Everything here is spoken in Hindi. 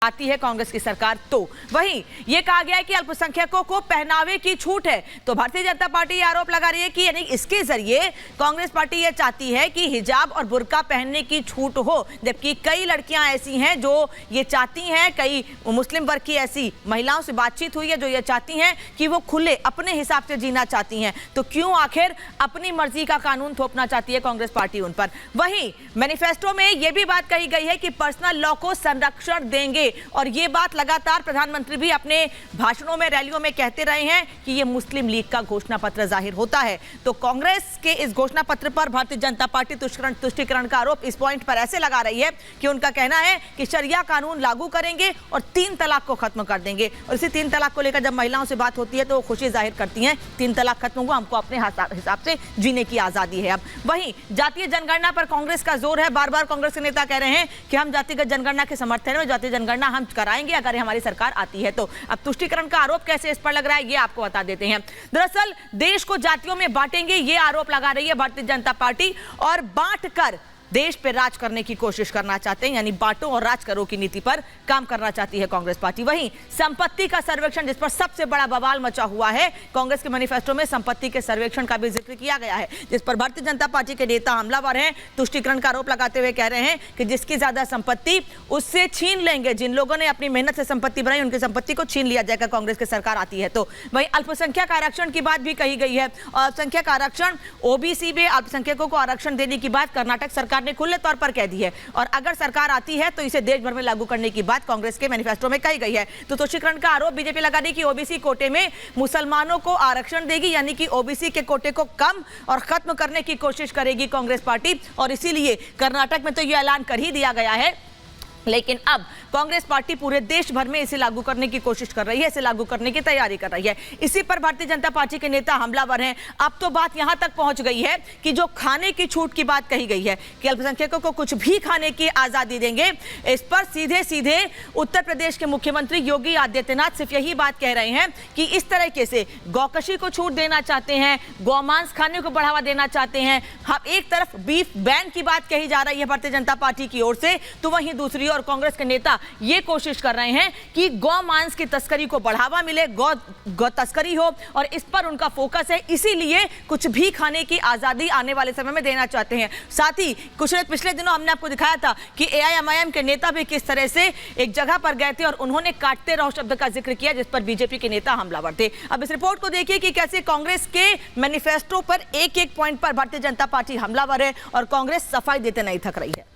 आती है कांग्रेस की सरकार तो वहीं ये कहा गया है कि अल्पसंख्यकों को पहनावे की छूट है। तो भारतीय जनता पार्टी ये आरोप लगा रही है कि यानी इसके जरिए कांग्रेस पार्टी ये चाहती है कि हिजाब और बुर्का पहनने की छूट हो, जबकि कई लड़कियां ऐसी हैं जो ये चाहती हैं, कई मुस्लिम वर्ग की ऐसी महिलाओं से बातचीत हुई है जो ये चाहती हैं कि वो खुले अपने हिसाब से जीना चाहती हैं। तो क्यों आखिर अपनी मर्जी का कानून थोपना चाहती है कांग्रेस पार्टी उन पर। वहीं मैनिफेस्टो में यह भी बात कही गई है कि पर्सनल लॉ को संरक्षण देंगे और ये बात लगातार प्रधानमंत्री भी अपने भाषणों में, रैलियों में कहते रहे हैं कि ये मुस्लिम लीग का घोषणा पत्र जाहिर होता है। तो कांग्रेस के इस घोषणा पत्र पर भारतीय जनता पार्टी तुष्टिकरण का आरोप इस पॉइंट पर ऐसे लगा रही है कि उनका कहना है कि शरिया कानून लागू करेंगे और 3 तलाक को खत्म कर देंगे। और इसी 3 तलाक को लेकर जब महिलाओं से बात होती है तो वो खुशी जाहिर करती हैं, 3 तलाक खत्म हुआ, हमको अपने हिसाब से जीने की आजादी है। अब वहीं जातीय जनगणना पर कांग्रेस का जोर है। बार बार कांग्रेस के नेता कह रहे हैं कि हम जातिगत जनगणना के समर्थन में, जातीय जनगणना हम कराएंगे अगर हमारी सरकार आती है तो। अब तुष्टिकरण का आरोप कैसे इस पर लग रहा है ये आपको बता देते हैं। दरअसल देश को जातियों में बांटेंगे ये आरोप लगा रही है भारतीय जनता पार्टी और बांटकर देश पे राज करने की कोशिश करना चाहते हैं, यानी बांटो और राज करो की नीति पर काम करना चाहती है कांग्रेस पार्टी। वहीं संपत्ति का सर्वेक्षण जिस पर सबसे बड़ा बवाल मचा हुआ है, कांग्रेस के मैनिफेस्टो में संपत्ति के सर्वेक्षण का भी जिक्र किया गया है, जिस पर भारतीय जनता पार्टी के नेता हमलावर हैं, तुष्टिकरण का आरोप लगाते हुए कह रहे हैं कि जिसकी ज्यादा संपत्ति उससे छीन लेंगे। जिन लोगों ने अपनी मेहनत से संपत्ति बनाई उनकी संपत्ति को छीन लिया जाएगा कांग्रेस की सरकार आती है तो। वहीं अल्पसंख्यक आरक्षण की बात भी कही गई है। अल्पसंख्यक आरक्षण, ओबीसी में अल्पसंख्यकों को आरक्षण देने की बात कर्नाटक सरकार ने खुले तौर पर कह दी है और अगर सरकार आती है तो इसे देश भर में लागू करने की बात कांग्रेस के मैनिफेस्टो में कही गई है। तो तुष्टिकरण का आरोप बीजेपी लगा रही कि ओबीसी कोटे में मुसलमानों को आरक्षण देगी, यानी कि ओबीसी के कोटे को कम और खत्म करने की कोशिश करेगी कांग्रेस पार्टी। और इसीलिए कर्नाटक में तो यह ऐलान कर ही दिया गया है, लेकिन अब कांग्रेस पार्टी पूरे देश भर में इसे लागू करने की कोशिश कर रही है, इसे लागू करने की तैयारी कर रही है। इसी पर भारतीय जनता पार्टी के नेता हमलावर हैं। अब तो बात यहां तक पहुंच गई है कि जो खाने की छूट की बात कही गई है कि अल्पसंख्यकों को कुछ भी खाने की आजादी देंगे, इस पर सीधे सीधे उत्तर प्रदेश के मुख्यमंत्री योगी आदित्यनाथ सिर्फ यही बात कह रहे हैं कि इस तरीके से गौकशी को छूट देना चाहते हैं, गौमांस खाने को बढ़ावा देना चाहते हैं। हम एक तरफ बीफ बैन की बात कही जा रही है भारतीय जनता पार्टी की ओर से, तो वहीं दूसरी और कांग्रेस के नेता ये कोशिश कर रहे हैं कि गौ मांस की तस्करी को बढ़ावा मिले, गौ तस्करी हो और इस पर उनका फोकस है। इसीलिए कुछ भी खाने की आजादी आने वाले समय में देना चाहते हैं। साथ ही कुछ पिछले दिनों हमने आपको दिखाया था कि एआईएमआईएम के नेता भी किस तरह से एक जगह पर गए थे और उन्होंने काटते रहो शब्द का जिक्र किया, जिस पर बीजेपी के नेता हमलावर थे। अब इस रिपोर्ट को देखिए कि कैसे कांग्रेस के मैनिफेस्टो पर एक एक पॉइंट पर भारतीय जनता पार्टी हमलावर है और कांग्रेस सफाई देते नहीं थक रही है।